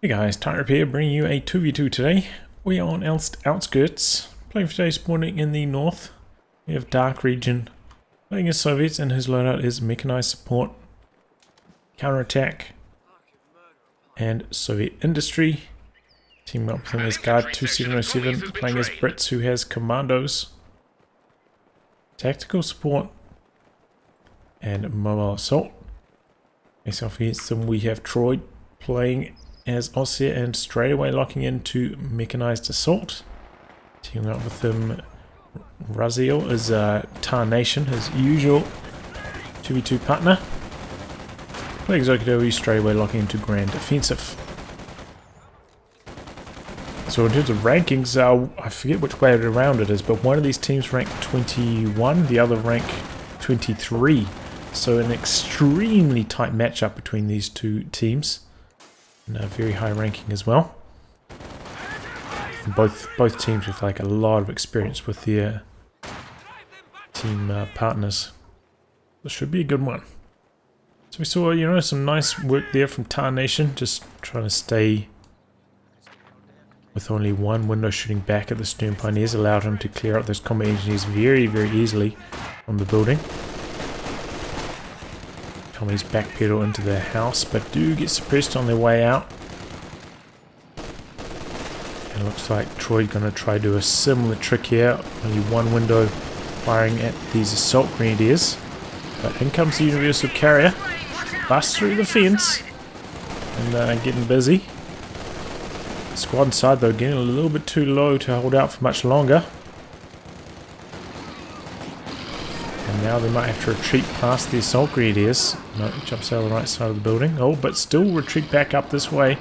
Hey guys, TarNationz here, bringing you a 2v2 today. We are on outskirts, playing for today's morning in the north. We have DarkRegion playing as Soviets, and his loadout is Mechanized support, counterattack, and Soviet industry. Teaming up with him is Guard2707, playing as Brits, who has Commandos, tactical support, and mobile assault. Myself against them, we have Troy playing as Ostheer and straight away locking into Mechanized assault. Teaming up with him, Raziel is TarNationz, his usual 2v2 partner. Playing Zokidowi, straight away locking into Grand Defensive. So in terms of rankings, I forget which way around it is, but one of these teams ranked 21, the other rank 23. So an extremely tight matchup between these two teams. And a very high ranking as well. And both teams with like a lot of experience with their team partners. This should be a good one. So we saw, you know, some nice work there from TarNationz, just trying to stay with only one window shooting back at the Stern Pioneers, allowed him to clear out those combat engineers very, very easily from the building. Tommy's backpedal into the house, but do get suppressed on their way out. And it looks like Troy's going to try to do a similar trick here. Only one window firing at these assault grenadiers. But in comes the universal carrier. Busts through the fence. And getting busy. Squad side though getting a little bit too low to hold out for much longer. Now they might have to retreat past the assault grenadiers. No, jumps out of the right side of the building. Oh, but still retreat back up this way.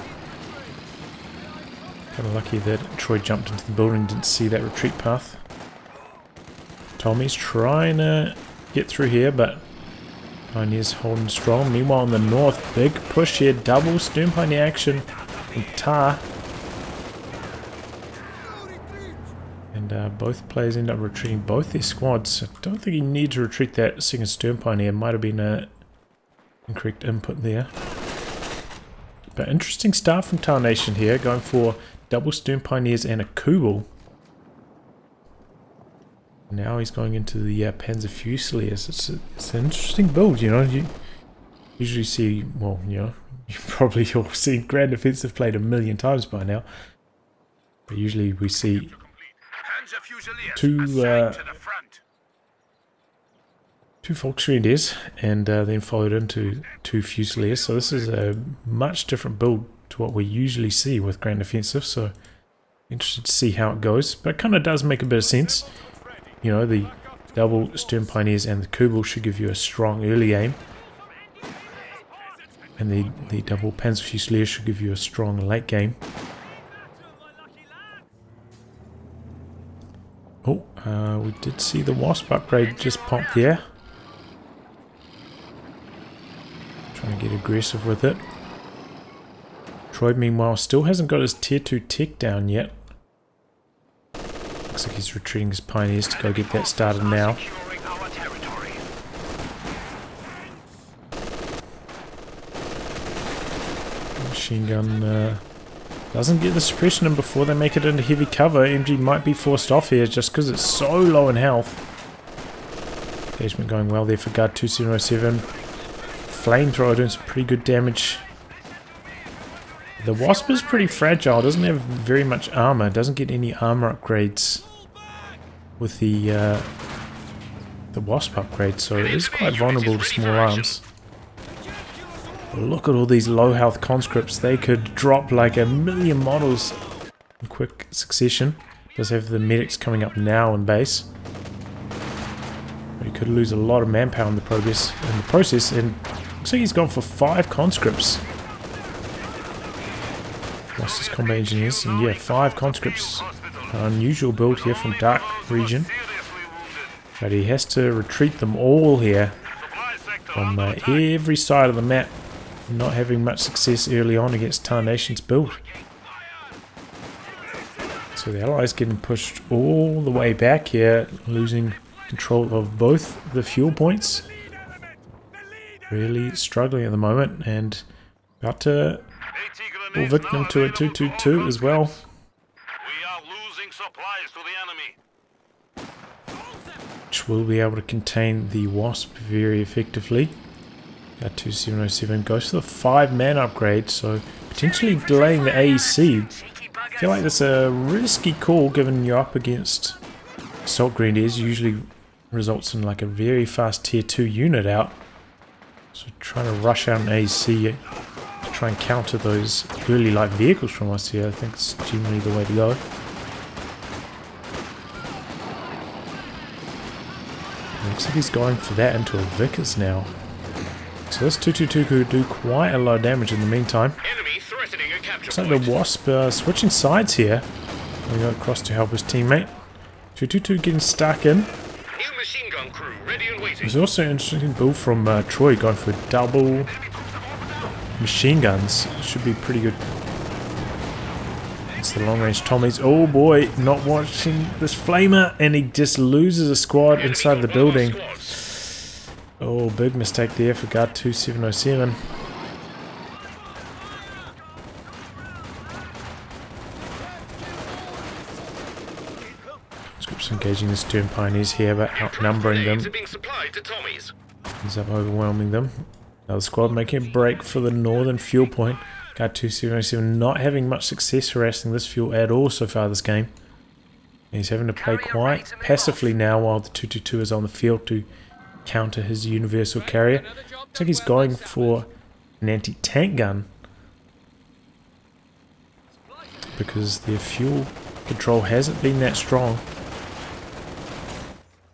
Kind of lucky that Troy jumped into the building, didn't see that retreat path. Tommy's trying to get through here, but Pioneer's holding strong. Meanwhile in the north, big push here, double Stern Pioneer action from Tar. And both players end up retreating both their squads. I don't think he needs to retreat that second Stern Pioneer. Might have been an incorrect input there. But interesting start from TarNationz here, going for double Stern Pioneers and a Kubel. Now he's going into the Panzer Fusiliers. It's an interesting build, you know. You usually see, well, you know, you probably all seen Grand Defensive played a million times by now. But usually we see two Volksgrenadiers and then followed into two Fusiliers. So this is a much different build to what we usually see with Grand Defensive. So interested to see how it goes, but it kind of does make a bit of sense. You know, the double Stern Pioneers and the Kubel should give you a strong early aim, and the double Panzer Fusilier should give you a strong late game. Oh, we did see the Wasp upgrade just pop there. Trying to get aggressive with it. Troy, meanwhile, still hasn't got his tier 2 tech down yet. Looks like he's retreating his Pioneers to go get that started now. Machine gun doesn't get the suppression in before they make it into heavy cover. MG might be forced off here just because it's so low in health. Engagement going well there for Guard2707. Flamethrower doing some pretty good damage. The Wasp is pretty fragile, doesn't have very much armor, doesn't get any armor upgrades with the Wasp upgrade, so it is quite vulnerable to small arms. Look at all these low health conscripts. They could drop like a million models in quick succession. Does have the medics coming up now in base, but he could lose a lot of manpower in the process. And looks like he's gone for 5 conscripts. Lost his combat engineers, and yeah, 5 conscripts. An unusual build here from DarkRegion, but he has to retreat them all here from every side of the map. Not having much success early on against TarNationz's build. So the Allies getting pushed all the way back here, losing control of both the fuel points. Really struggling at the moment, and about to Fall victim to a 222 as well. We are losing supplies to the enemy. Which will be able to contain the Wasp very effectively. Guard2707 goes for the 5-man upgrade, so potentially delaying the AEC. I feel like that's a risky call given you're up against Assault Grenadiers. Usually results in like a very fast tier 2 unit out. So trying to rush out an AEC to try and counter those early light vehicles from us here, I think it's generally the way to go. Looks like he's going for that into a Vickers now. So this 222 could do quite a lot of damage in the meantime. Looks like the Wasp switching sides here. We go across to help his teammate. 222 getting stuck in. There's also an interesting build from Troy going for double machine guns. Should be pretty good. It's the long range Tommies. Oh boy, not watching this flamer, and he just loses a squad inside the building. Oh, big mistake there for Guard2707. Scripts engaging the Stern Pioneers here, but outnumbering them. Ends up overwhelming them. Another squad making a break for the northern fuel point. Guard2707 not having much success harassing this fuel at all so far this game. And he's having to play quite passively now while the 222 is on the field to counter his universal carrier. Looks like he's going for an anti-tank gun because their fuel control hasn't been that strong,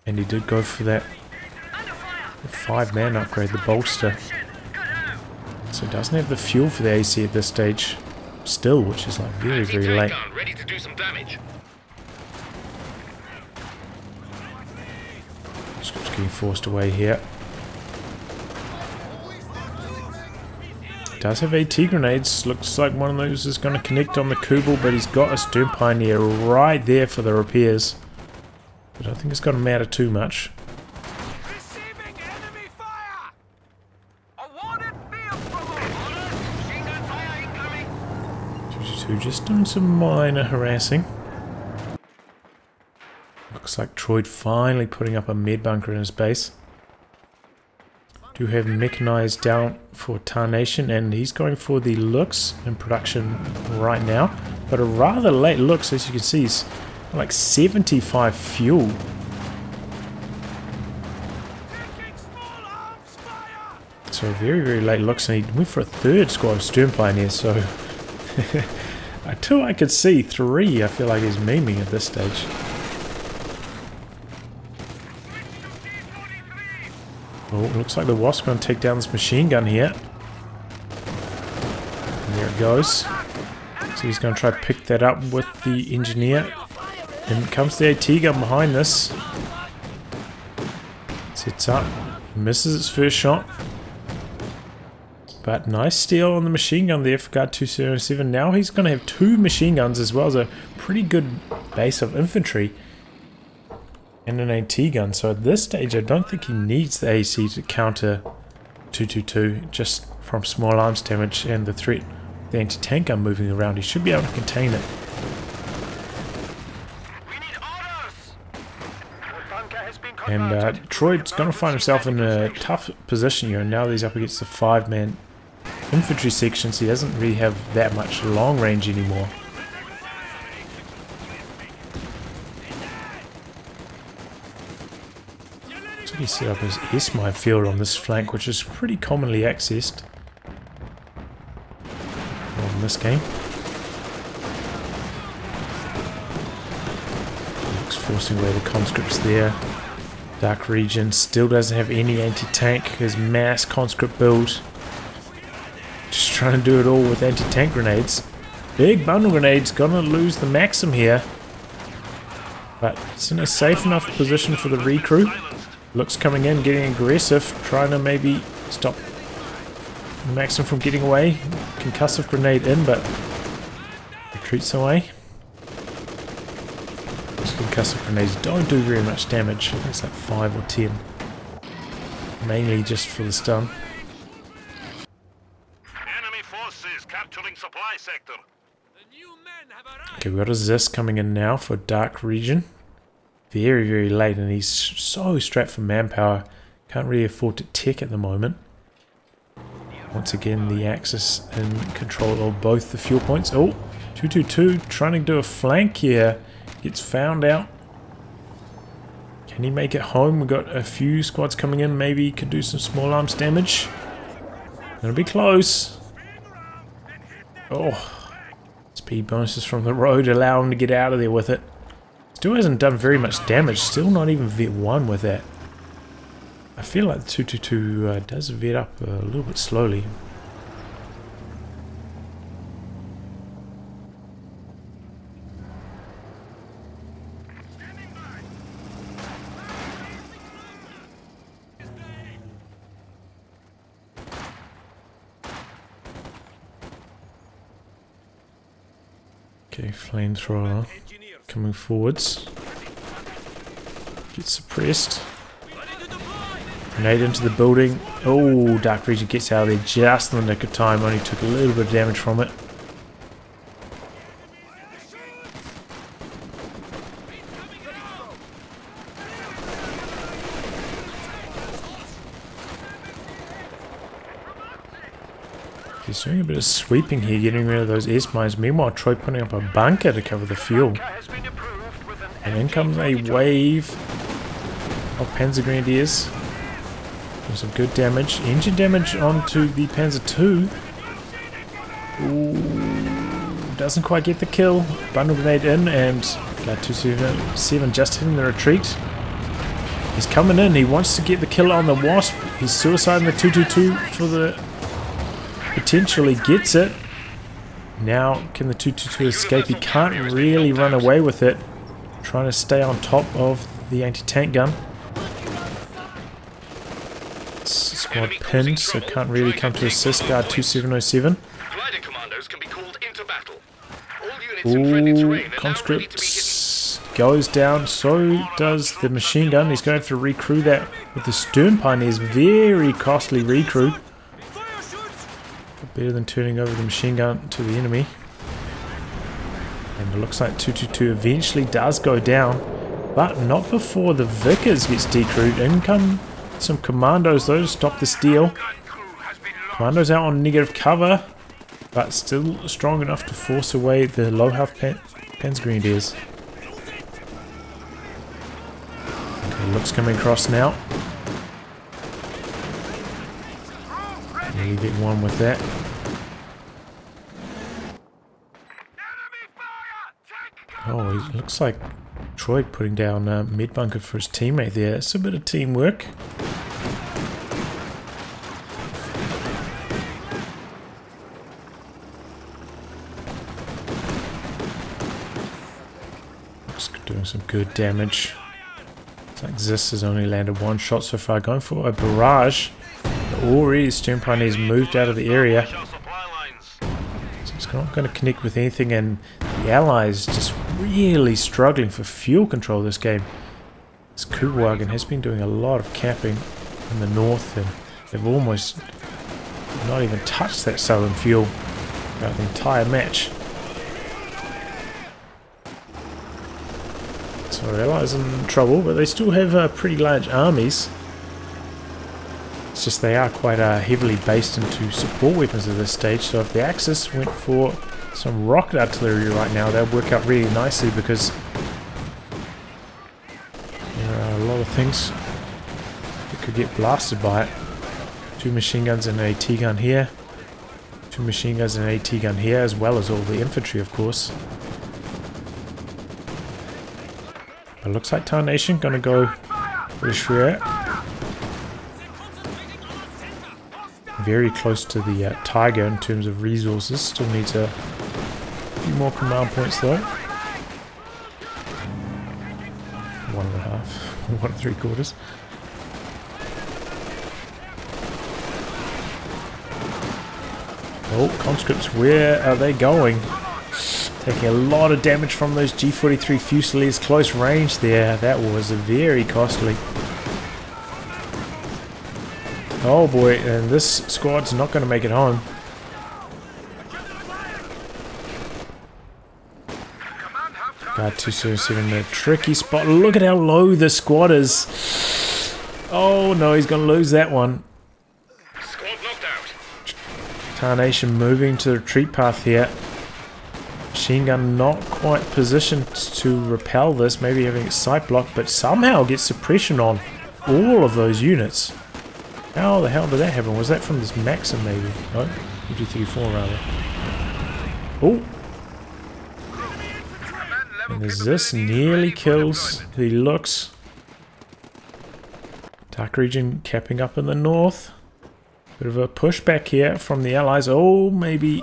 and he did go for that 5-man upgrade, the bolster, so he doesn't have the fuel for the AC at this stage still, which is like very late. Script's getting forced away here. Does have AT grenades. Looks like one of those is going to connect on the Kubel, but he's got a Stern Pioneer right there for the repairs. But I don't think it's going to matter too much. 222 just doing some minor harassing. Looks like Troy finally putting up a med bunker in his base. Do have Mechanised down for TarNationz, and he's going for the looks in production right now. But a rather late looks, as you can see, he's like 75 fuel. So very late looks, and he went for a 3rd squad of Stern Pioneers, so 2 I could see, 3 I feel like he's memeing at this stage. Oh, looks like the Wasp's going to take down this machine gun here. And there it goes. So he's going to try to pick that up with the engineer. And comes the AT gun behind this. Sets up. Misses its first shot. But nice steal on the machine gun there for Guard2707. Now he's going to have 2 machine guns as well as a pretty good base of infantry. And an AT gun, so at this stage I don't think he needs the AC to counter 222 just from small arms damage and the threat, the anti-tank gun moving around. He should be able to contain it. And Troy's going to find himself in a tough position here, and now that he's up against the 5-man infantry sections, he doesn't really have that much long range anymore. He set up his S-mine field on this flank, which is pretty commonly accessed in this game. Looks forcing away the conscripts there. DarkRegion still doesn't have any anti-tank. His mass conscript build. Just trying to do it all with anti-tank grenades. Big bundle grenades, gonna lose the Maxim here. But it's in a safe enough position for the recrew. Looks coming in, getting aggressive, trying to maybe stop the Maxim from getting away. Concussive grenade in, but retreats away. Those concussive grenades don't do very much damage. I think it's like 5 or 10. Mainly just for the stun. Enemy forces capturing supply sector. Okay, we've got a Zis coming in now for DarkRegion. Very, very late, and he's so strapped for manpower. Can't really afford to tech at the moment. Once again, the Axis in control of both the fuel points. Oh, 222 trying to do a flank here. Gets found out. Can he make it home? We've got a few squads coming in. Maybe he could do some small arms damage. Gonna be close. Oh, speed bonuses from the road allow him to get out of there with it. Still hasn't done very much damage. Still not even vet 1 with that. I feel like the 222 does vet up a little bit slowly. Okay, flamethrower coming forwards. Gets suppressed. Grenade into the building. Oh, DarkRegion gets out of there just in the nick of time. Only took a little bit of damage from it. He's doing a bit of sweeping here, getting rid of those S-mines. Meanwhile, Troy putting up a bunker to cover the fuel. And then comes a wave of Panzer Grenadiers. Doing some good damage. Engine damage onto the Panzer II. Ooh, doesn't quite get the kill. Bundle grenade in, and Guard2707 just hitting the retreat. He's coming in. He wants to get the kill on the Wasp. He's suiciding the 222 for the... Potentially gets it. Now can the 222 escape? He can't really run away with it. Trying to stay on top of the anti-tank gun. Squad pinned, so can't really come to assist Guard2707. Ooh, conscripts goes down. So does the machine gun. He's going to have to recrew that with the stern pioneers. Very costly recrew. Better than turning over the machine gun to the enemy. And it looks like 222 eventually does go down, but not before the Vickers gets decrewed. In come some Commandos though to stop this deal. Commandos out on negative cover, but still strong enough to force away the low health Panzer Grenadiers. Okay, looks coming across now. Nearly get 1 with that. Oh, it looks like Troy putting down mid bunker for his teammate there. It's a bit of teamwork. Just doing some good damage. Looks like Zis has only landed 1 shot so far. Going for a barrage. Already stern pioneers moved out of the area. So it's not going to connect with anything, and the Allies just really struggling for fuel control this game. This Kugelwagen has been doing a lot of capping in the north, and they've almost not even touched that southern fuel throughout the entire match. So the Allies in trouble, but they still have pretty large armies. It's just they are quite heavily based into support weapons at this stage, so if the Axis went for some rocket artillery right now, that would work out really nicely, because there are a lot of things that could get blasted by it. 2 machine guns and an AT gun here. 2 machine guns and an AT gun here, as well as all the infantry, of course. But it looks like TarNationz gonna go British Rear. Very close to the Tiger in terms of resources. Still needs a few more command points though. 1.5, 1 3/4. Oh, conscripts, where are they going? Taking a lot of damage from those G43 Fusiliers close range there. That was very costly. Oh boy, and this squad's not going to make it home. Guard2707 in a tricky spot. Look at how low the squad is. Oh no, he's going to lose that one. Squad knocked out. TarNationz moving to the retreat path here. Machine gun not quite positioned to repel this, maybe having its sight blocked, but somehow gets suppression on all of those units. How the hell did that happen? Was that from this Maxim maybe? No? 54 rather. Oh! And as this nearly kills the looks. DarkRegion capping up in the north. Bit of a pushback here from the allies. Oh, maybe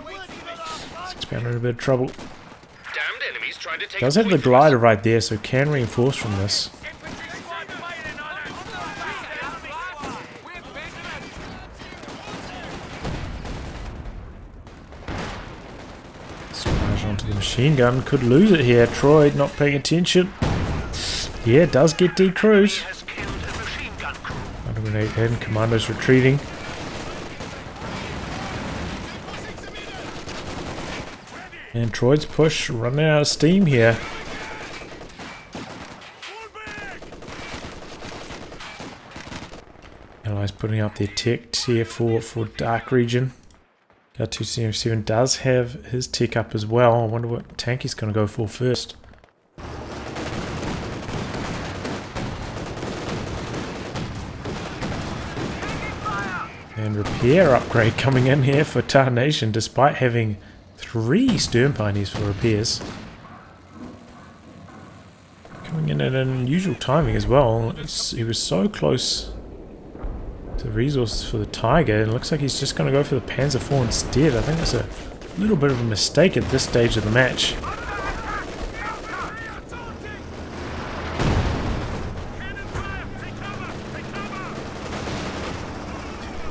Expanded in a bit of trouble. Damned enemies trying to take Does have the glider right there, so can reinforce from this. Smash onto the machine gun. Could lose it here. Troy not paying attention. Yeah, does get decruised. Grenade in. Commandos retreating. And Troid's push running out of steam here. Allies putting up their tech tier 4 for DarkRegion. Guard2707 does have his tech up as well. I wonder what tank he's going to go for first. And repair upgrade coming in here for TarNationz despite having 3 stern pioneers for repairs. Coming in at an unusual timing as well. He was so close to the resources for the Tiger, and it looks like he's just going to go for the Panzer IV instead. I think that's a little bit of a mistake at this stage of the match.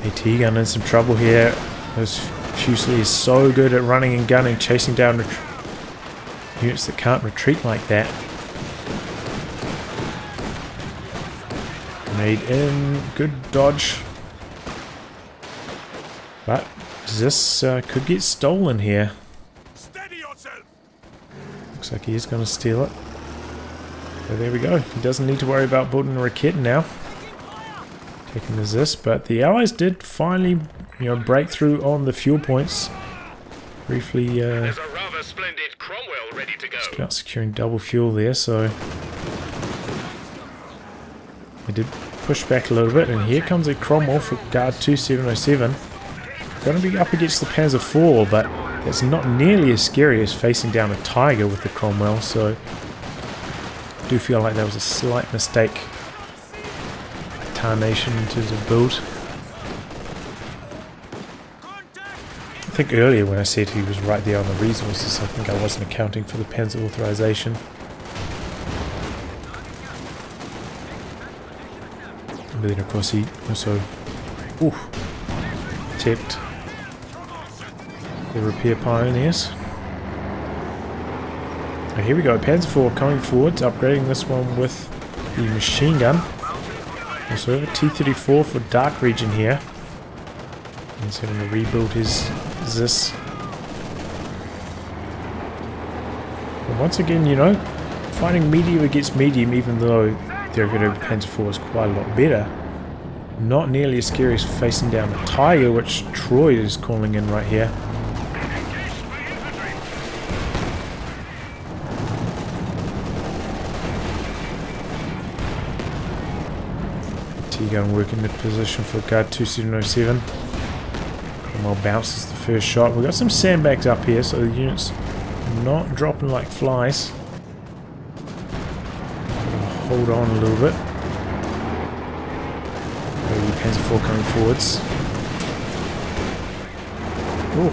AT gun in some trouble here. Those Fusiliers is so good at running and gunning, chasing down units that can't retreat like that. Grenade in, good dodge. But this could get stolen here. Looks like he is going to steal it. So there we go. He doesn't need to worry about building a raket now. Taking the Zis, but the allies did finally, break through on the fuel points. Briefly, there's a rather splendid Cromwell ready to go. Just about securing double fuel there, so they did push back a little bit, and here comes a Cromwell for Guard2707. Going to be up against the Panzer IV, but it's not nearly as scary as facing down a Tiger with the Cromwell, so I do feel like that was a slight mistake by TarNationz in terms of build. I think earlier when I said he was right there on the resources, I think I wasn't accounting for the Panzer authorization. But then of course he also tipped the repair pioneers. Oh, here we go, Panzer IV coming forwards, upgrading this one with the machine gun. Also have a T-34 for DarkRegion here. He's having to rebuild his Zis. And once again, fighting medium against medium, even though their Panzer IV is quite a lot better, not nearly as scary as facing down the Tiger, which Troy is calling in right here. T-gun working mid position for Guard2707. Cromwell bounces the first shot. We've got some sandbags up here, so the units not dropping like flies. Hold on a little bit. Maybe Panzer IV coming forwards. Ooh.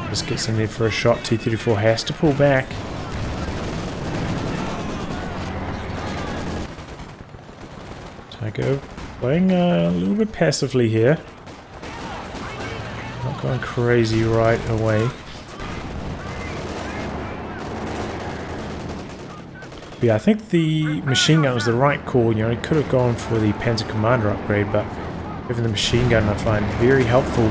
Just gets in there for a shot. T-34 has to pull back. Tiger playing a little bit passively here. Not going crazy right away. But yeah, I think the machine gun was the right call. He could have gone for the Panzer Commander upgrade, but having the machine gun I find very helpful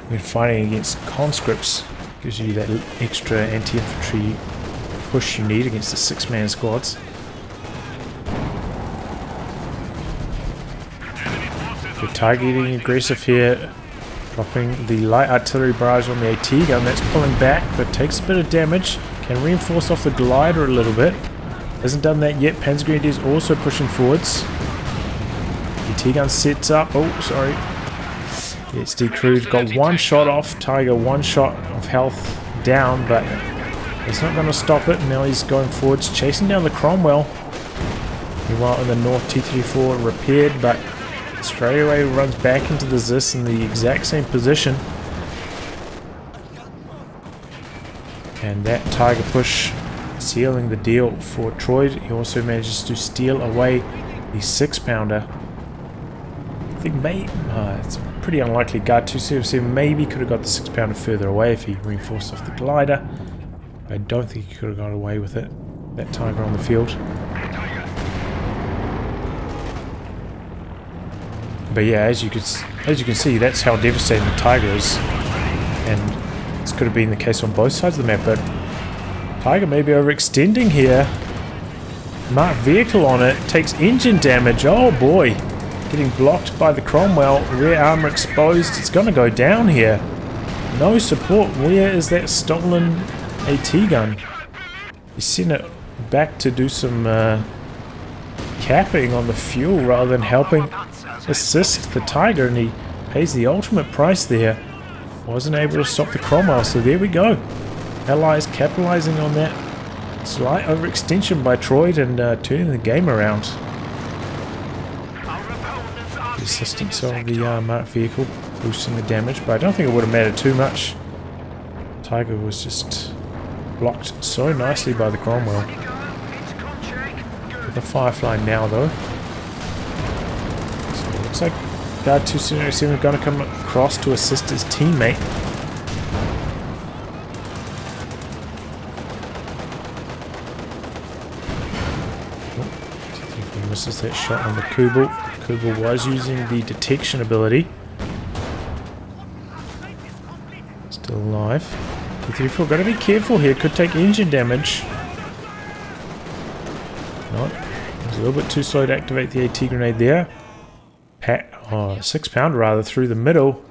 when fighting against conscripts. Gives you that extra anti-infantry push you need against the 6-man squads. Good Tiger getting aggressive here. Dropping the light artillery barrage on the AT gun. That's pulling back, but takes a bit of damage. Can reinforce off the glider a little bit. Hasn't done that yet. Panzergrenadiers also pushing forwards. AT gun sets up. Oh, sorry. Gets decrewed. Got one shot off. Tiger, one shot of health down, but it's not going to stop it. Now he's going forwards, chasing down the Cromwell. Meanwhile, in the north, T-34 repaired, but straight away runs back into the Zis in the exact same position. And that Tiger push sealing the deal for Troy. He also manages to steal away the 6-pounder. I think it's pretty unlikely. Guard2707 maybe could have got the 6-pounder further away if he reinforced off the glider. I don't think he could have got away with it. That Tiger on the field. But yeah, as you can see, that's how devastating the Tiger is, and this could have been the case on both sides of the map. But Tiger may be overextending here. Marked vehicle on it, takes engine damage. Oh boy, getting blocked by the Cromwell. Rear armor exposed. It's going to go down here. No support. Where is that stolen AT gun? He's sent it back to do some capping on the fuel rather than helping assist the Tiger, and he pays the ultimate price there. Wasn't able to stop the Cromwell, so there we go. Allies capitalizing on that slight overextension by Troy and turning the game around. The assistance of the marked vehicle boosting the damage, but I don't think it would have mattered too much. Tiger was just blocked so nicely by the Cromwell. The Firefly now though. So it looks like Guard2707 is going to come across to assist his teammate. Oh, he misses that shot on the Kubel. Kubel was using the detection ability. Still alive. T-34, got to be careful here. Could take engine damage. No. A little bit too slow to activate the AT grenade there. 6-pounder rather through the middle.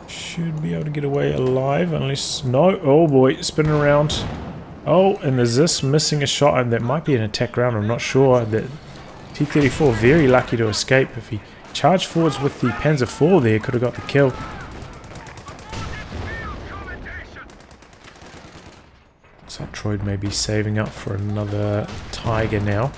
Should be able to get away alive unless... No. Oh boy, spinning around. Oh, and there's this missing a shot, and that might be an attack round, I'm not sure. That T-34 very lucky to escape. If he charged forwards with the Panzer IV there, could have got the kill. So Troy may be saving up for another Tiger now.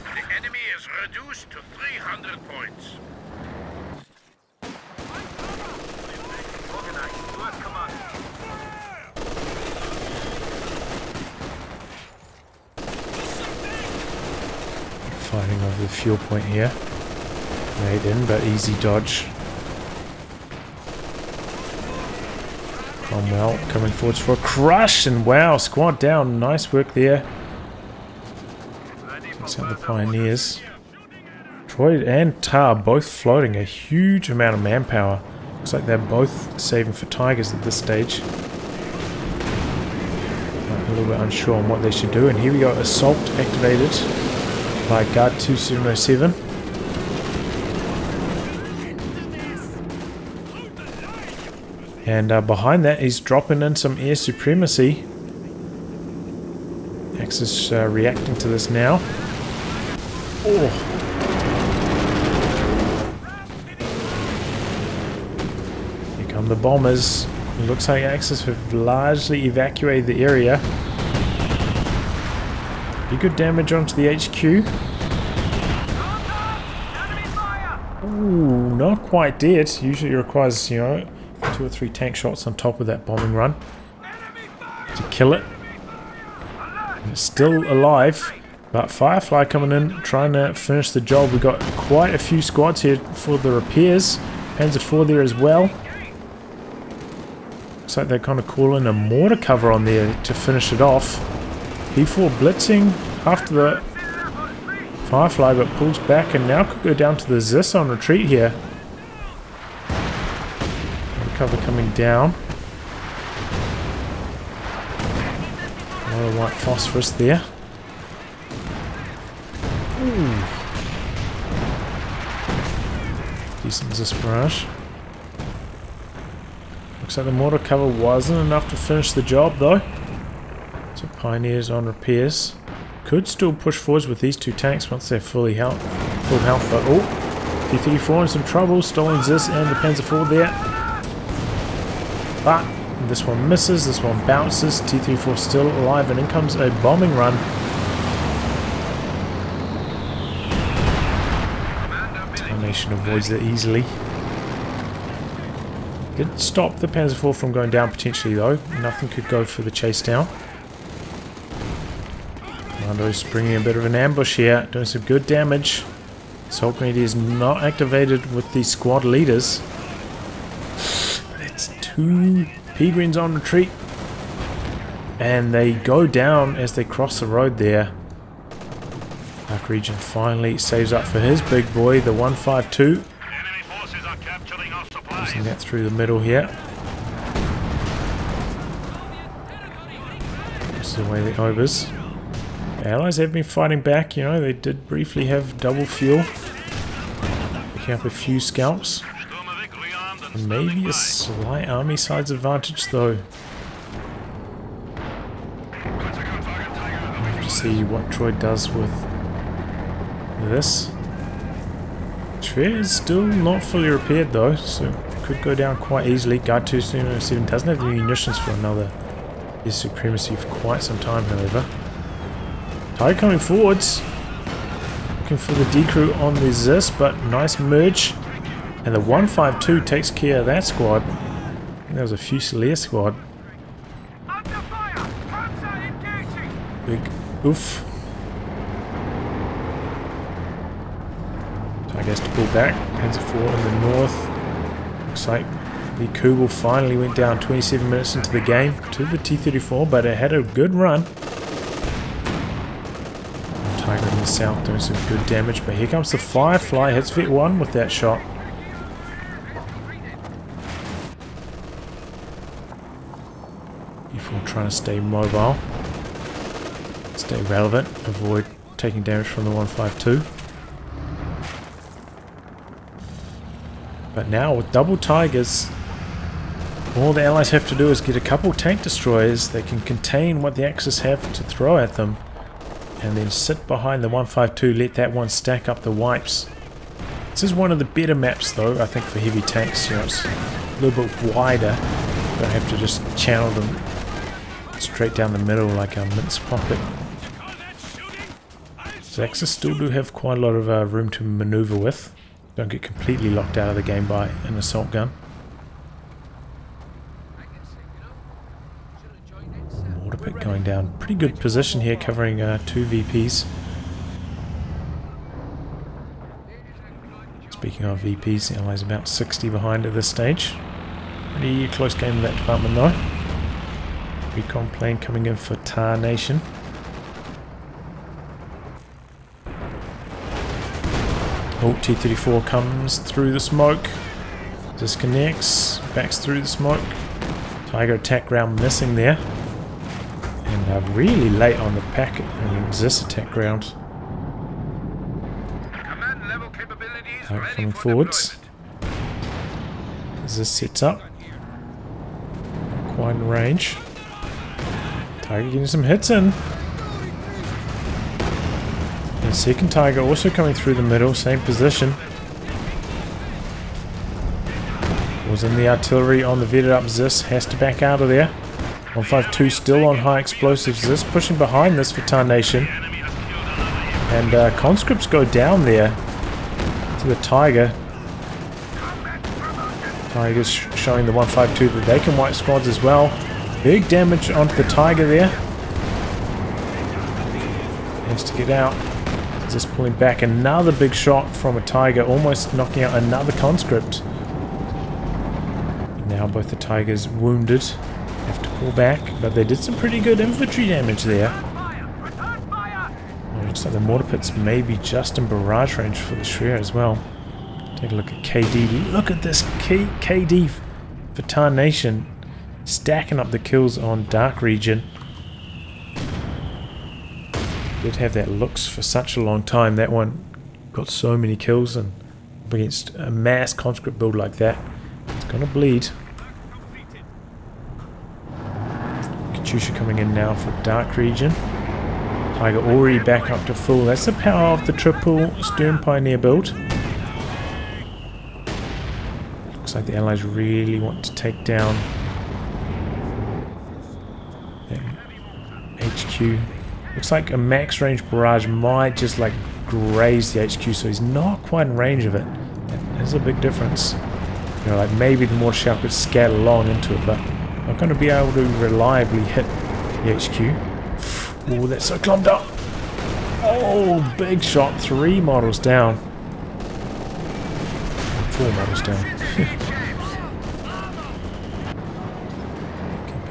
The enemy is reduced to 300 points. Fighting over the fuel point here. Made in, but easy dodge. Cromwell coming forwards for a crush, and wow, squad down. Nice work there. Takes out the Pioneers. Troy and Tar both floating a huge amount of manpower. Looks like they're both saving for Tigers at this stage. A little bit unsure on what they should do, and here we go. Assault activated by Guard2707. And behind that, he's dropping in some air supremacy. Axis reacting to this now. Oh. Here come the bombers. It looks like Axis have largely evacuated the area. Pretty good damage onto the HQ. Ooh, not quite dead. Usually it requires, you know, 2 or 3 tank shots on top of that bombing run to kill it. And it's still alive, but Firefly coming in, trying to finish the job. We've got quite a few squads here for the repairs. Panzer IV there as well. Looks like they're kind of calling a mortar cover on there to finish it off. P4 blitzing after the Firefly, but pulls back and now could go down to the Zis on retreat here. cover coming down. A lot of white phosphorus there. Ooh. Decent Zis barrage. Looks like the mortar cover wasn't enough to finish the job though. So Pioneers on repairs. Could still push forwards with these two tanks once they're full health, but oh, T-34 in some trouble, stalling Zis and the Panzer IV there. But this one misses, this one bounces, T-34 still alive, and in comes a bombing run. TarNationz avoids it easily. Did stop the Panzer IV from going down potentially though, nothing could go for the chase down. Commandos bringing a bit of an ambush here, doing some good damage. Assault Grenadier is not activated with the squad leaders. It's two P-Greens on retreat. And they go down as they cross the road there. DarkRegion finally saves up for his big boy, the 152. Using that through the middle here. This is the way the Obers. The Allies have been fighting back, you know, they did briefly have double fuel. Picking up a few scalps. And maybe a slight army size advantage though. We'll have to see what Troy does with this. Sphere is still not fully repaired though, so it could go down quite easily. Guard2707 doesn't have the munitions for another his supremacy for quite some time however. Tiger coming forwards, looking for the decrew on the Zis, but nice merge, and the 152 takes care of that squad. I think that was a Fusilier squad. Big oof. Tiger has to pull back. Panzer IV in the north. Looks like the Kugel finally went down 27 minutes into the game to the T-34, but it had a good run. Tiger in the south doing some good damage, but here comes the Firefly, hits Vet 1 with that shot. Before trying to stay mobile, stay relevant, avoid taking damage from the 152. But now with double Tigers, all the Allies have to do is get a couple tank destroyers. They can contain what the Axis have to throw at them. And then sit behind the 152, let that one stack up the wipes. This is one of the better maps though, I think, for heavy tanks. You know, it's a little bit wider. You don't have to just channel them straight down the middle like a mince pocket. So Axis still do have quite a lot of room to maneuver with. Don't get completely locked out of the game by an assault gun. Pit going down. Pretty good position here, covering 2 VPs. Speaking of VPs, the Allies about 60 behind at this stage. Pretty close game in that department though. Recon plane coming in for TarNationz. Oh, T-34 comes through the smoke. Disconnects, backs through the smoke. Tiger attack ground missing there. And really late on the packet and Zis attack ground. Tiger coming forwards. Zis sets up. Not quite in range. Tiger getting some hits in. And second Tiger also coming through the middle, same position. Was in the artillery on the vetted up Zis, has to back out of there. 152 still on high explosives. This pushing behind this for TarNationz. And conscripts go down there to the Tiger. Tiger's showing the 152 that they can wipe squads as well. Big damage onto the Tiger there. Has to get out. Just pulling back. Another big shot from a Tiger, almost knocking out another conscript. Now both the Tigers wounded. Have to pull back, but they did some pretty good infantry damage there. It looks like the mortar pits may be just in barrage range for the Shreya as well. Take a look at KD. Look at this KD for TarNation, stacking up the kills on DarkRegion. Did have that looks for such a long time. That one got so many kills, and against a mass conscript build like that, it's gonna bleed. Katyusha coming in now for DarkRegion. Tiger already back up to full. That's the power of the triple Stern Pioneer build. Looks like the Allies really want to take down that HQ. Looks like a max range barrage might just like graze the HQ, so he's not quite in range of it. There's a big difference. You know, like maybe the mortar shell could scatter along into it, but not going to be able to reliably hit the HQ. Oh, that's so clumped up. Oh, big shot. 3 models down. 4 models down. Keep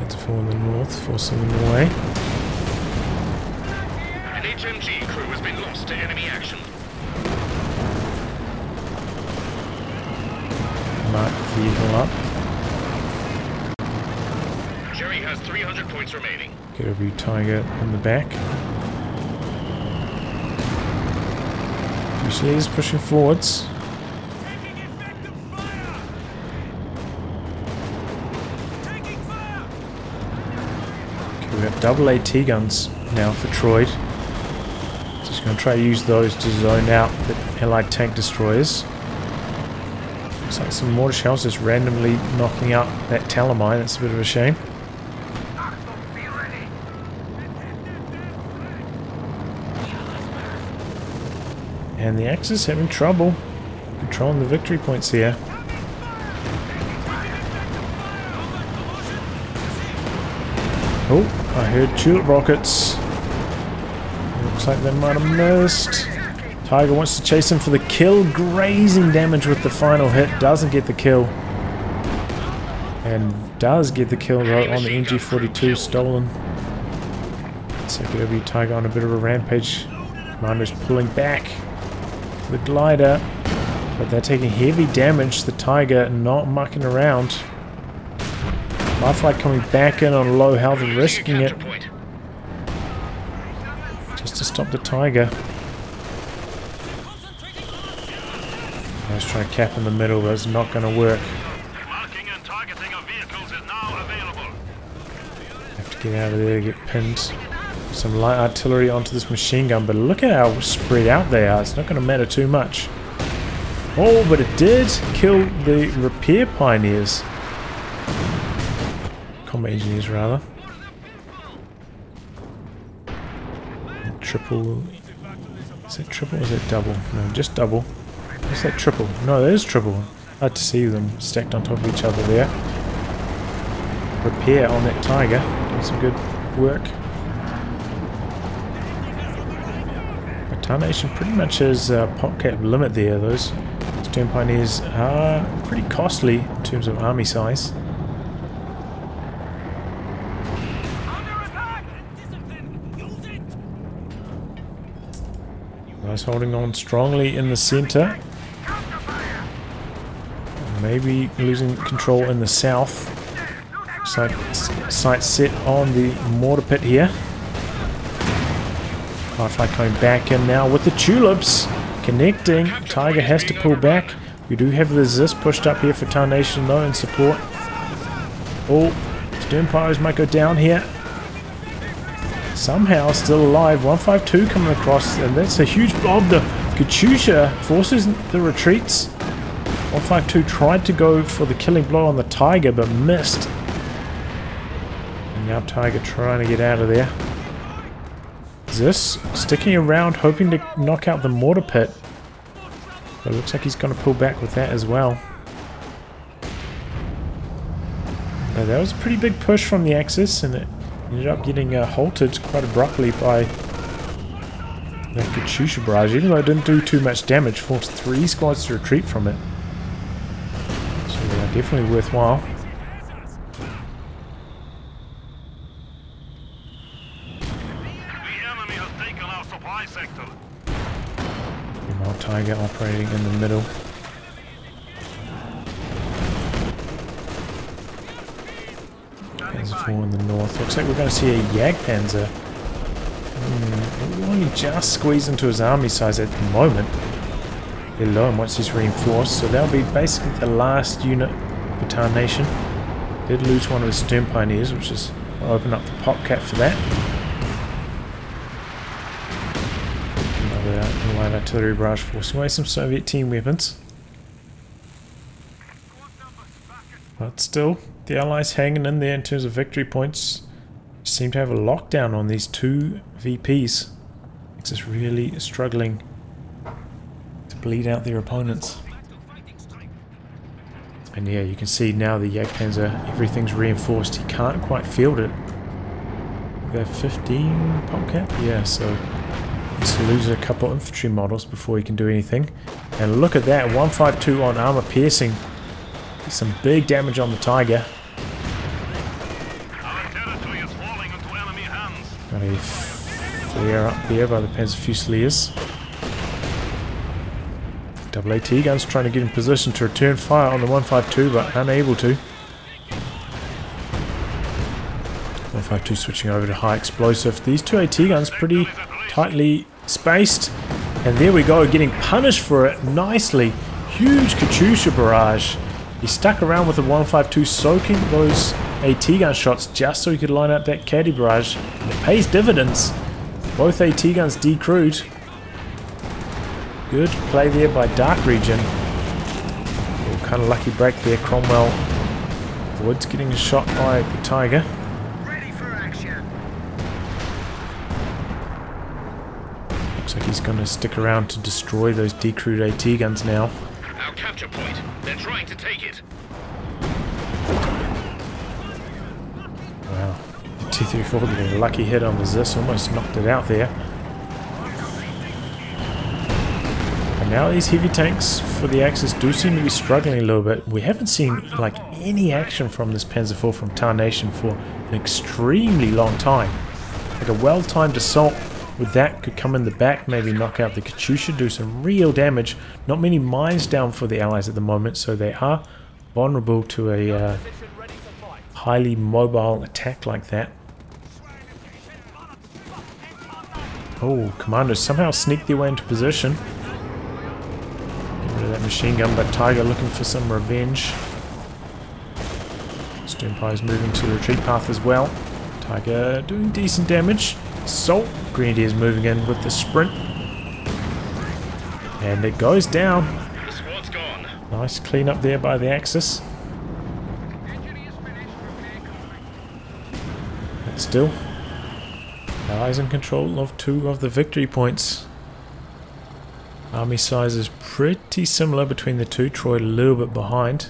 it in the north, forcing them away. An HMG crew has been lost to enemy action. Mark vehicle up. Jerry has 300 points remaining. Get a Tiger in the back. Fusiliers pushing forwards. Okay, we have double AT guns now for Troid. Just going to try to use those to zone out the Allied tank destroyers. Looks like some mortar shells just randomly knocking out that Talamine. That's a bit of a shame. And the Axis having trouble controlling the victory points here. Oh, I heard tulip rockets. Looks like they might have missed. Tiger wants to chase him for the kill. Grazing damage with the final hit. Doesn't get the kill. And does get the kill though on the MG42 stolen. Second Tiger on a bit of a rampage. Commandos pulling back. The glider, but they're taking heavy damage. The Tiger not mucking around. Firefly coming back in on low health and risking it just to stop the Tiger. Let's try to cap in the middle, but it's not going to work. Marking and targeting of vehicles is now available. Have to get out of there to get pinned. Some light artillery onto this machine gun, but look at how spread out they are. It's not going to matter too much. Oh, but it did kill the repair pioneers. Combat engineers, rather. Triple. Is it triple or is it double? No, just double. What's that triple? No, that is triple. I had to see them stacked on top of each other there. Repair on that Tiger. Doing some good work. TarNation pretty much has a pop cap limit there. Those Stern Pioneers are pretty costly in terms of army size. Nice holding on strongly in the center. Maybe losing control in the south. Sight set on the mortar pit here. Firefly coming back in now with the tulips. Connecting. Tiger has to pull back. We do have the Zis pushed up here for TarNation though in support. Oh, Stern Pyros might go down here. Somehow still alive. 152 coming across, and that's a huge blob. The Katyusha forces the retreats. 152 tried to go for the killing blow on the Tiger but missed. And now Tiger trying to get out of there. Zis sticking around hoping to knock out the mortar pit, but it looks like he's going to pull back with that as well. Now that was a pretty big push from the Axis, and it ended up getting halted quite abruptly by that Katyusha barrage, even though it didn't do too much damage. Forced 3 squads to retreat from it, so yeah, definitely worthwhile. Tiger operating in the middle. Panzer IV in the north. Looks like we're going to see a Jagdpanzer. We'll only just squeeze into his army size at the moment. Below him once he's reinforced. So that'll be basically the last unit for TarNation. Did lose one of the Stern Pioneers, which is... I'll open up the popcat for that. Another light artillery barrage forcing away some Soviet team weapons. But still, the Allies hanging in there in terms of victory points. Seem to have a lockdown on these two VPs. It's just really struggling to bleed out their opponents. And yeah, you can see now the Jagdpanzer, everything's reinforced. He can't quite field it. We have 15 popcat? Yeah, so he's loses a couple of infantry models before he can do anything. And look at that, 152 on armor piercing. Some big damage on the Tiger. Got a flare up there by the Panzer Fusiliers. Double AT guns trying to get in position to return fire on the 152, but unable to. 152 switching over to high explosive. These two AT guns pretty tightly spaced. And there we go, getting punished for it nicely. Huge Katyusha barrage. He stuck around with the 152 soaking those AT gun shots just so he could line up that caddy barrage. And it pays dividends. Both AT guns decrewed. Good play there by DarkRegion. Kind of lucky break there. Cromwell avoids getting a shot by the Tiger. Ready for action. Looks like he's going to stick around to destroy those decrewed AT guns now. Our capture point. They're trying to take it. Wow. The T-34 getting a lucky hit on the Zis. Almost knocked it out there. Now these heavy tanks for the Axis do seem to be struggling a little bit. We haven't seen like any action from this Panzer IV from TarNation for an extremely long time. Like a well-timed assault with that could come in the back, maybe knock out the Katyusha, do some real damage. Not many mines down for the Allies at the moment, so they are vulnerable to a highly mobile attack like that. Oh, Commandos somehow sneak their way into position. That machine gun, but Tiger looking for some revenge. Stern Pie's moving to the retreat path as well. Tiger doing decent damage. Assault Grenadiers moving in with the sprint. And it goes down. The squad's gone. Nice clean up there by the Axis. But still, Allies in control of 2 of the victory points. Army size is pretty similar between the two. Troy a little bit behind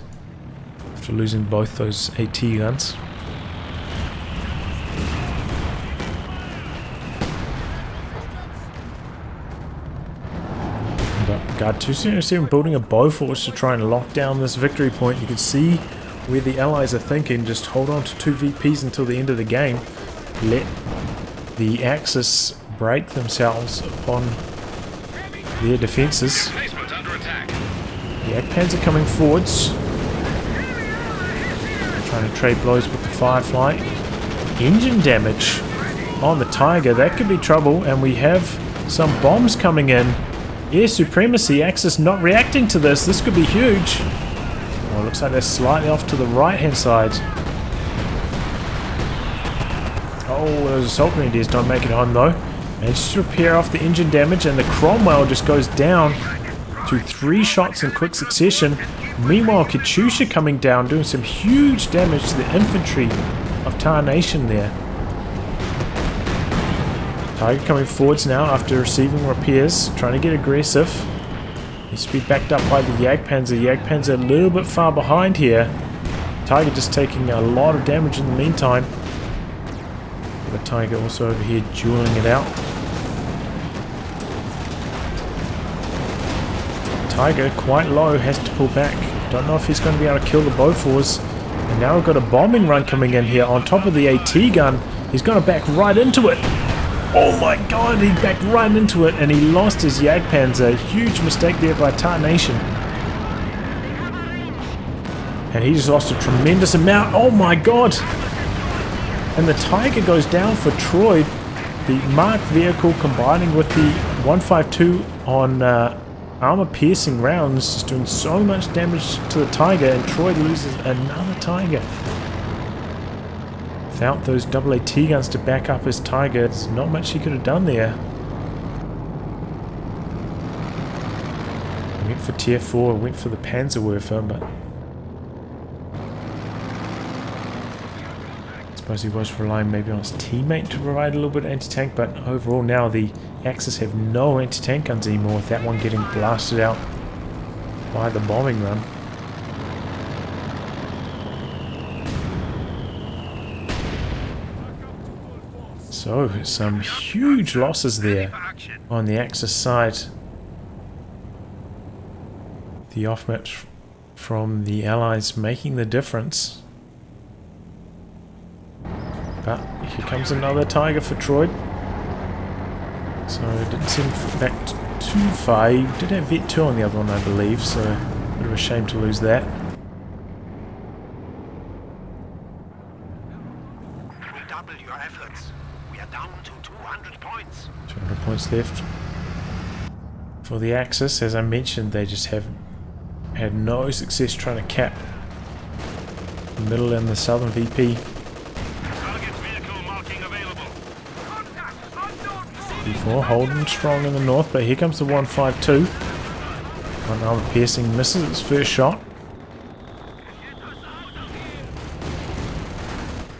after losing both those AT guns. But Guard2707 building a Bofors to try and lock down this victory point. You can see where the Allies are thinking. Just hold on to 2 VPs until the end of the game. Let the Axis break themselves upon their defences. The Jagdpanzer coming forwards. Trying to trade blows with the Firefly. Engine damage on the Tiger. That could be trouble. And we have some bombs coming in. Air supremacy. Axis not reacting to this. This could be huge. Oh, it looks like they're slightly off to the right hand side. Oh, those assault grenadiers don't make it home though. Managed to repair off the engine damage, and the Cromwell just goes down to 3 shots in quick succession. Meanwhile, Katyusha coming down, doing some huge damage to the infantry of TarNation there. Tiger coming forwards now after receiving repairs, trying to get aggressive. Needs to be backed up by the Jagdpanzer. Jagdpanzer a little bit far behind here. Tiger just taking a lot of damage in the meantime. The Tiger also over here dueling it out. Tiger quite low, has to pull back. Don't know if he's going to be able to kill the Bofors. And now we've got a bombing run coming in here on top of the AT gun. He's going to back right into it. Oh my god, he backed right into it and he lost his Jagdpanzer. Huge mistake there by TarNation. And he just lost a tremendous amount. Oh my god! And the Tiger goes down for Troy. The marked vehicle combining with the 152 on armor-piercing rounds, just doing so much damage to the Tiger, and Troy loses another Tiger. Without those AAT guns to back up his Tiger, there's not much he could have done there. Went for tier 4, went for the Panzerwerfer, but I suppose he was relying maybe on his teammate to provide a little bit of anti-tank, but overall now the Axis have no anti-tank guns anymore, with that one getting blasted out by the bombing run. So, some huge losses there on the Axis side. The off-maps from the Allies making the difference. But here comes another Tiger for Troy. So it didn't seem back too far. He did have Vet 2 on the other one, I believe, so a bit of a shame to lose that. Redouble your efforts. We are down to 200 points. 200 points left for the Axis. As I mentioned, they just have had no success trying to cap the middle and the southern VP. Before holding strong in the north, but here comes the 152. One armor piercing misses its first shot.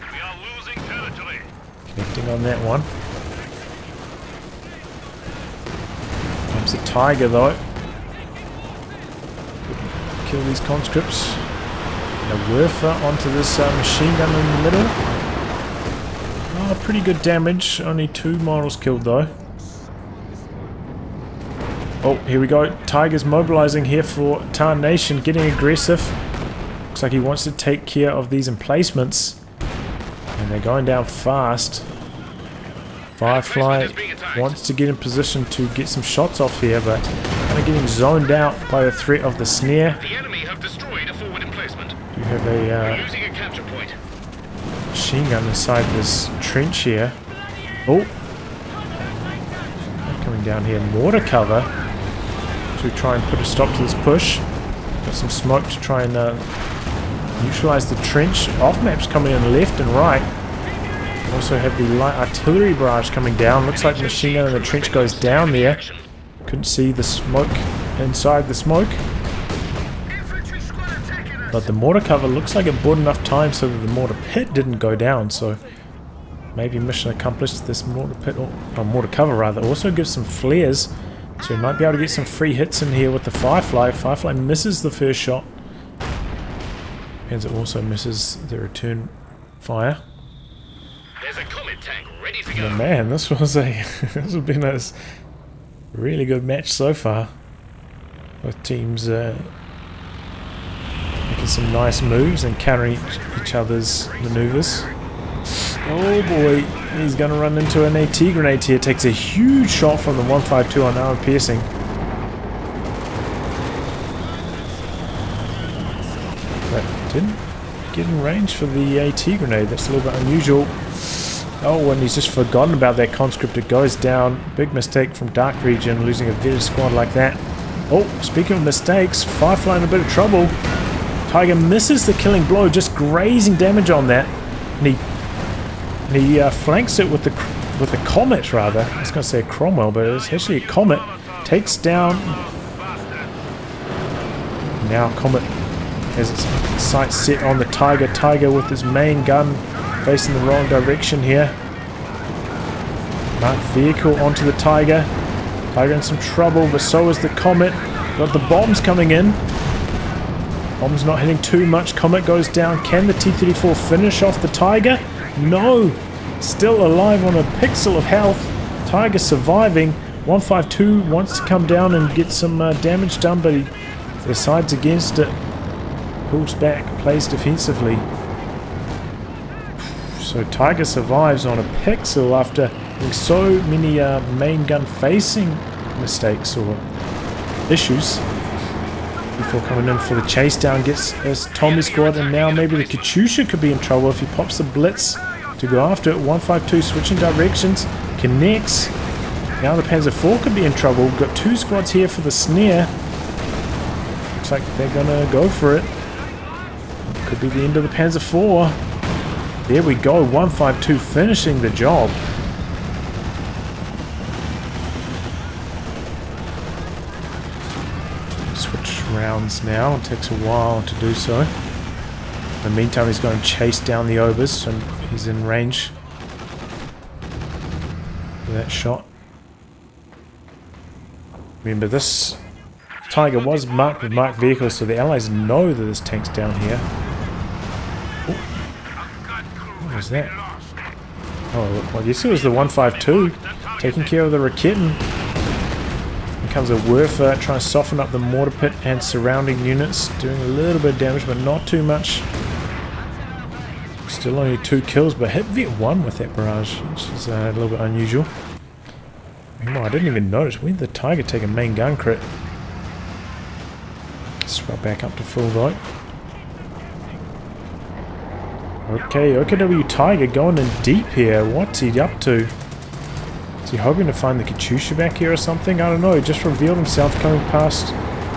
We are losing territory. Connecting on that one. Comes the Tiger though. Kill these conscripts. A Werfer onto this machine gun in the middle. Oh, pretty good damage. Only 2 models killed though. Oh, here we go. Tiger's mobilizing here for TarNationz, getting aggressive. Looks like he wants to take care of these emplacements. And they're going down fast. Firefly wants to get in position to get some shots off here, but kind of getting zoned out by the threat of the snare. The enemy have destroyed a forward emplacement. You have a Losing a capture point. machine gun inside this trench here. Oh! Coming down here, mortar cover to try and put a stop to this push. Got some smoke to try and neutralize the trench. Off maps coming in left and right. Also have the light artillery barrage coming down. Looks like the machine gun in the trench goes down there. Couldn't see the smoke inside the smoke. But the mortar cover looks like it bought enough time so that the mortar pit didn't go down. So maybe mission accomplished. This mortar pit, or mortar cover rather, also gives some flares. So we might be able to get some free hits in here with the Firefly. Firefly misses the first shot. Panzer also misses the return fire. There's a Comet tank ready to go. Oh man, this was a this has been a really good match so far. Both teams making some nice moves and countering each other's maneuvers. Oh boy, he's going to run into an AT grenade here. Takes a huge shot from the 152 on armor piercing. But didn't get in range for the AT grenade. That's a little bit unusual. Oh, and he's just forgotten about that conscript. It goes down. Big mistake from DarkRegion, losing a vetted squad like that. Oh, speaking of mistakes, Firefly in a bit of trouble. Tiger misses the killing blow, just grazing damage on that. And he flanks it with the Comet, rather. I was going to say a Cromwell, but it's actually a Comet. Takes down. Now Comet has its sights set on the Tiger. Tiger with his main gun facing the wrong direction here. Marked vehicle onto the Tiger. Tiger in some trouble, but so is the Comet. Got the bombs coming in. Bombs not hitting too much. Comet goes down. Can the T-34 finish off the Tiger? No! Still alive on a pixel of health. Tiger surviving. 152 wants to come down and get some damage done, but he decides against it. Pulls back, plays defensively. So Tiger survives on a pixel after having so many main gun facing mistakes or issues. Before coming in for the chase down, gets his Tommy squad, and now maybe the Katyusha could be in trouble if he pops the blitz to to go after it. 152 switching directions. Connects. Now the Panzer IV could be in trouble. We've got 2 squads here for the snare. Looks like they're gonna go for it. Could be the end of the Panzer IV. There we go. 152 finishing the job. Switch rounds now. It takes a while to do so. In the meantime, he's going to chase down the Obers, so he's in range for that shot. Remember, this Tiger was marked with marked vehicles, so the Allies know that this tank's down here. Ooh. What was that? Oh, well, yes, it was the 152 taking care of the Raketen. Here comes a Werfer trying to soften up the mortar pit and surrounding units, doing a little bit of damage, but not too much. Still only 2 kills, but hit Vet 1 with that barrage, which is a little bit unusual. I didn't even notice. When did the Tiger take a main gun crit? Swap back up to full vote. Okay, OKW Tiger going in deep here. What's he up to? Is he hoping to find the Katyusha back here or something? I don't know. He just revealed himself coming past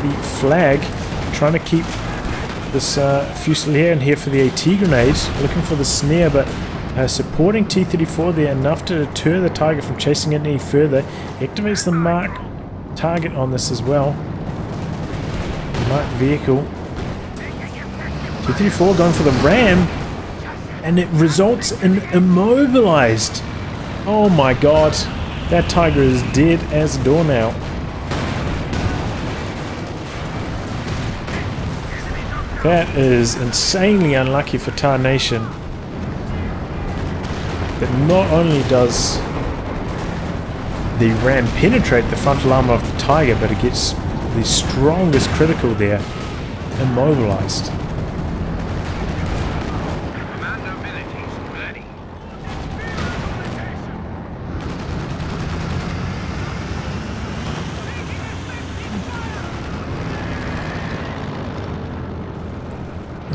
the flag, trying to keep this Fusilier in here for the AT grenades, looking for the snare, but supporting T-34 there enough to deter the Tiger from chasing it any further. Activates the mark target on this as well. Marked vehicle. T-34 going for the ram, and it results in immobilized. Oh my god, that Tiger is dead as a door now. That is insanely unlucky for TarNation. That not only does the ram penetrate the frontal armor of the Tiger, but it gets the strongest critical there, immobilized.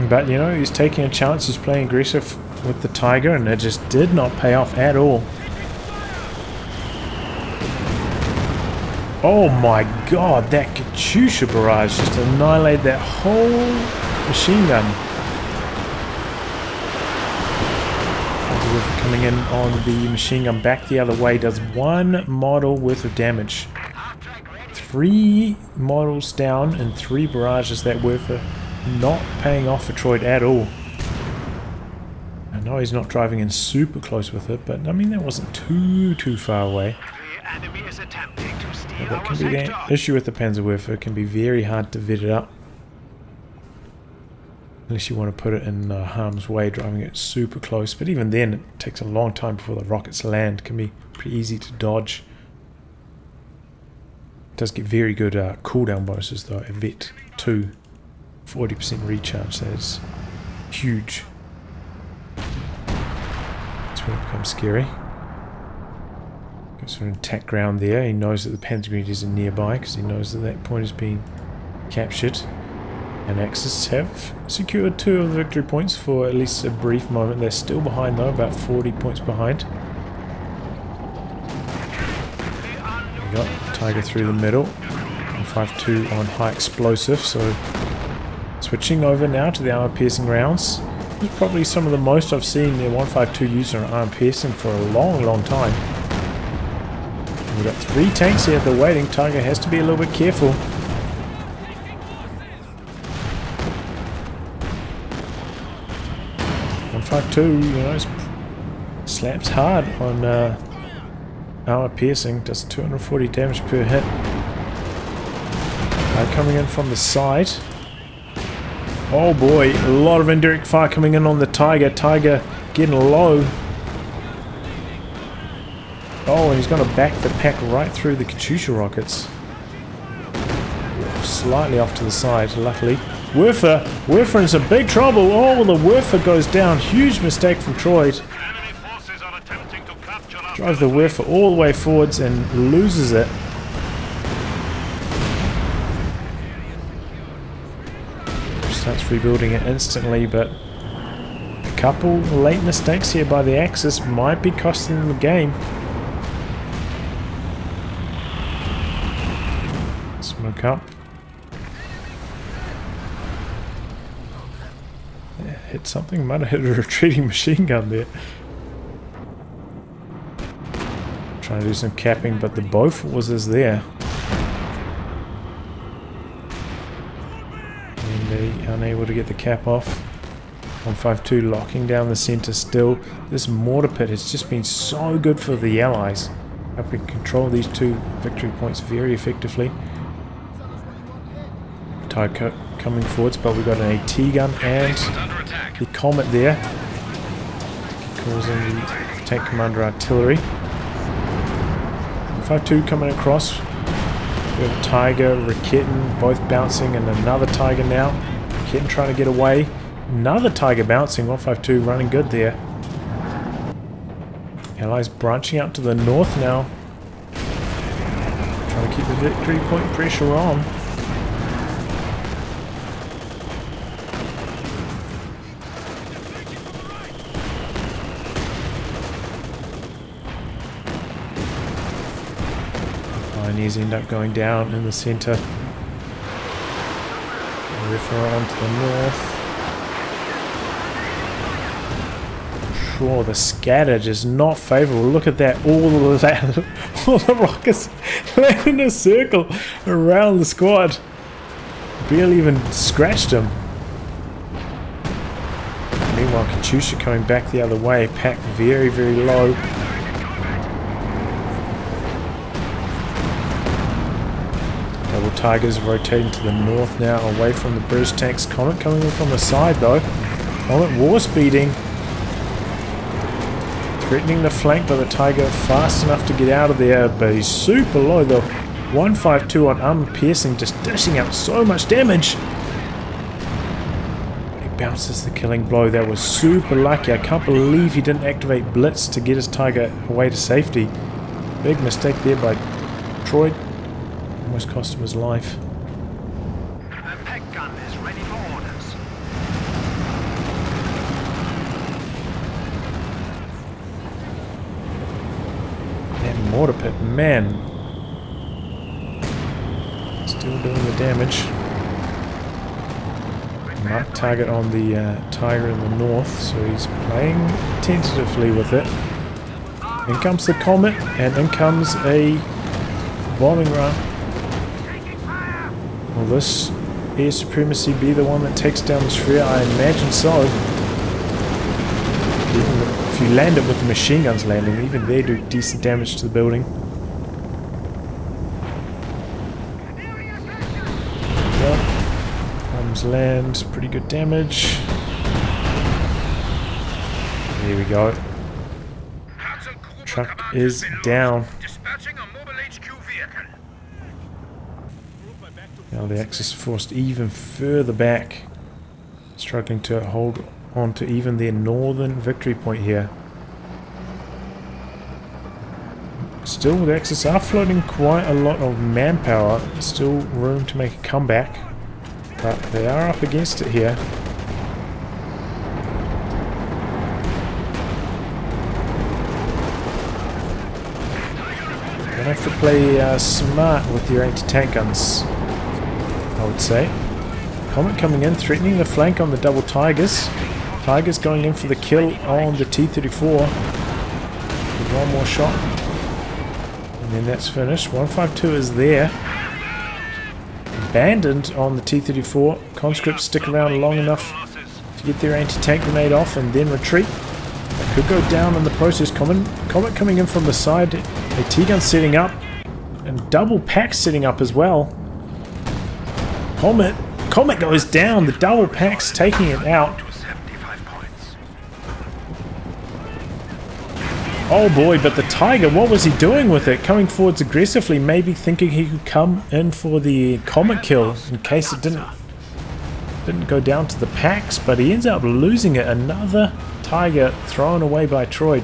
But you know, he's taking a chance, he's playing aggressive with the Tiger, and it just did not pay off at all. Oh my god, that Katyusha barrage just annihilated that whole machine gun. Coming in on the machine gun back the other way, does 1 model worth of damage. 3 models down and 3 barrages that were for not paying off for Troid at all. I know he's not driving in super close with it, but I mean that wasn't too far away. But that can be the issue with the Panzerwerfer. It can be very hard to vet it up. Unless you want to put it in harm's way, driving it super close. But even then, it takes a long time before the rockets land. It can be pretty easy to dodge. It does get very good cooldown bonuses though. A Vet 2, 40% recharge. That is huge. That's when it becomes scary. Goes for an attack ground there. He knows that the Panzer Grenadiers are nearby because he knows that that point is being captured. And Axis have secured 2 of the victory points for at least a brief moment. They're still behind though, about 40 points behind. We got Tiger through the middle. 152 on high explosive, so switching over now to the armor piercing rounds. This is probably some of the most I've seen the 152 use on armor piercing for a long time. We've got 3 tanks here, they're waiting. Tiger has to be a little bit careful. 152, you know, slaps hard on armor piercing, does 240 damage per hit. Coming in from the side. Oh boy, a lot of indirect fire coming in on the Tiger. Tiger getting low. Oh, and he's going to back the pack right through the Katyusha rockets. Slightly off to the side, luckily. Werfer in some big trouble. Oh, the Werfer goes down. Huge mistake from Troid. Drives the Werfer all the way forwards and loses it. Starts rebuilding it instantly, but couple late mistakes here by the Axis might be costing them the game. Smoke up. Yeah, hit something. Might have hit a retreating machine gun there. Trying to do some capping, but the Bofors is there. And they unable to get the cap off. 152 locking down the center still. This mortar pit has just been so good for the Allies. Helping control these two victory points very effectively. Tide coming forwards, but we've got an AT gun and the Comet there. Causing the tank commander artillery. 152 coming across. We have a Tiger, Raketen, both bouncing, and another Tiger now. Raketen trying to get away. Another Tiger bouncing. 152 running good there. Allies branching out to the north now. Trying to keep the victory point pressure on. Pioneers end up going down in the centre. Refer on to the north. Sure, the scatter just not favourable. Look at that. All of that. All the rockets land in a circle around the squad. Barely even scratched him. Meanwhile, Katyusha coming back the other way. Packed very, very low. Double Tigers rotating to the north now, away from the British tanks. Comet coming in from the side though. Comet war speeding. Threatening the flank by the Tiger, fast enough to get out of there, but he's super low though. 152 on armor piercing, just dishing out so much damage. But he bounces the killing blow. That was super lucky. I can't believe he didn't activate Blitz to get his Tiger away to safety. Big mistake there by Troy. Almost cost him his life. The peg gun is ready for orders. That mortar pit, man. Still doing the damage. Mark target on the Tiger in the north, so he's playing tentatively with it. In comes the Comet, and in comes a bombing run. Will this air supremacy be the one that takes down the sphere? I imagine so. Even if you land it with the machine guns landing, even they do decent damage to the building. Yep. Bombs land, pretty good damage. There we go. Truck is down. Now the Axis forced even further back, struggling to hold on to even their northern victory point here. Still, the Axis are floating quite a lot of manpower, still room to make a comeback, but they are up against it here. You're gonna have to play smart with your anti-tank guns, I would say. Comet coming in, threatening the flank on the double Tigers. Tigers going in for the kill on the T-34. With one more shot. And then that's finished. 152 is there. Abandoned on the T-34. Conscripts stick around long enough to get their anti-tank grenade off and then retreat. That could go down in the process. Comet coming in from the side. A T-gun setting up. And double pack setting up as well. Comet goes down. The double pack's taking it out. Oh boy, but the Tiger, what was he doing with it? Coming forwards aggressively, maybe thinking he could come in for the Comet kill in case it didn't go down to the packs, but he ends up losing it. Another Tiger thrown away by Troy.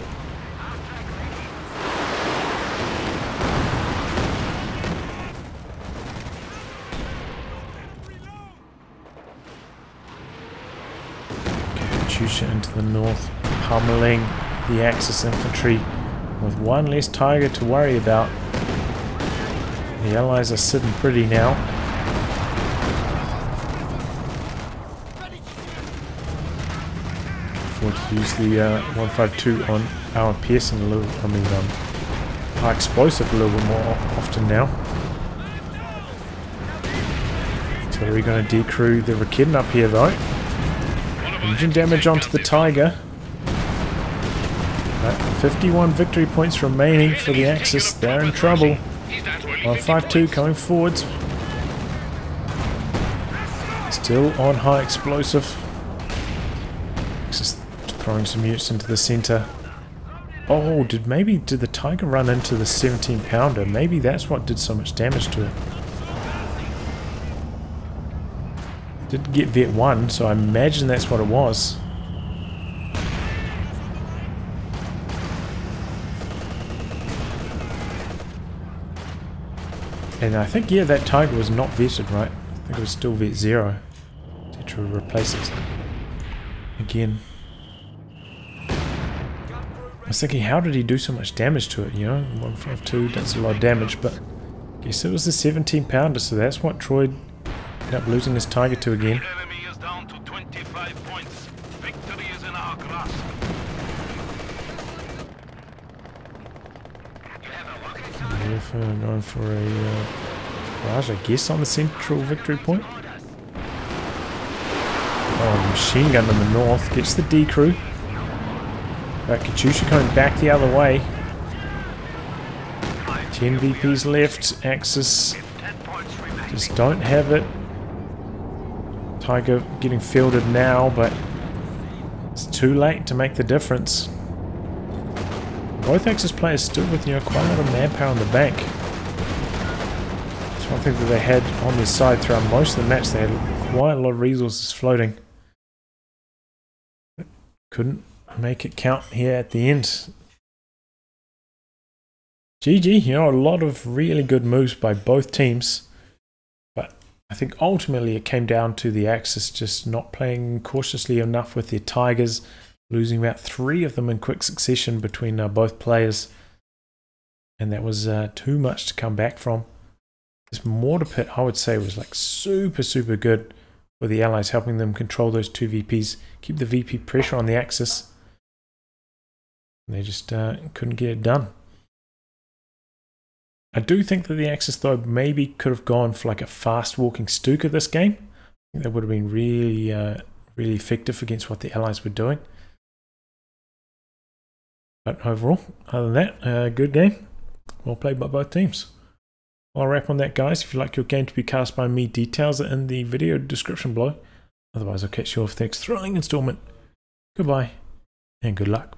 Katyusha into the north, pummeling the Axis infantry with one less Tiger to worry about. The Allies are sitting pretty now. Forward to use the 152 on our Pearson a little, high explosive a little bit more often now. So we're going to decrew the Raketen up here though. Engine damage onto the Tiger. 51 victory points remaining for the Axis. They're in trouble. 152 coming forwards. Still on high explosive. Axis throwing some units into the center. Oh, did the Tiger run into the 17 pounder? Maybe that's what did so much damage to it. Didn't get Vet 1, so I imagine that's what it was. And I think, yeah, that Tiger was not vetted, right? I think it was still Vet 0. To replace it again. I was thinking, how did he do so much damage to it, you know? 152 does a lot of damage, but I guess it was the 17 pounder, so that's what Troy ended up losing his Tiger to again. The enemy is down to 25 points. Victory is in our grasp. Going for a barrage, I guess, on the central victory point. Oh, machine gun in the north gets the decrew. Katyusha coming back the other way. 10 VPs left. Axis just don't have it. Tiger getting fielded now, but it's too late to make the difference. Both Axis players still with, you know, quite a lot of manpower in the bank. It's one thing that they had on their side throughout most of the match. They had quite a lot of resources floating. Couldn't make it count here at the end. GG, you know, a lot of really good moves by both teams. But I think ultimately it came down to the Axis just not playing cautiously enough with their Tigers. Losing about 3 of them in quick succession between both players. And that was too much to come back from. This mortar pit, I would say, was like super good for the Allies, helping them control those 2 VPs, keep the VP pressure on the Axis. And they just couldn't get it done. I do think that the Axis, though, maybe could have gone for like a fast walking Stuka this game. I think that would have been really effective against what the Allies were doing. But overall, other than that, good game. Well played by both teams. I'll wrap on that, guys. If you'd like your game to be cast by me, details are in the video description below. Otherwise, I'll catch you off the next thrilling installment. Goodbye, and good luck.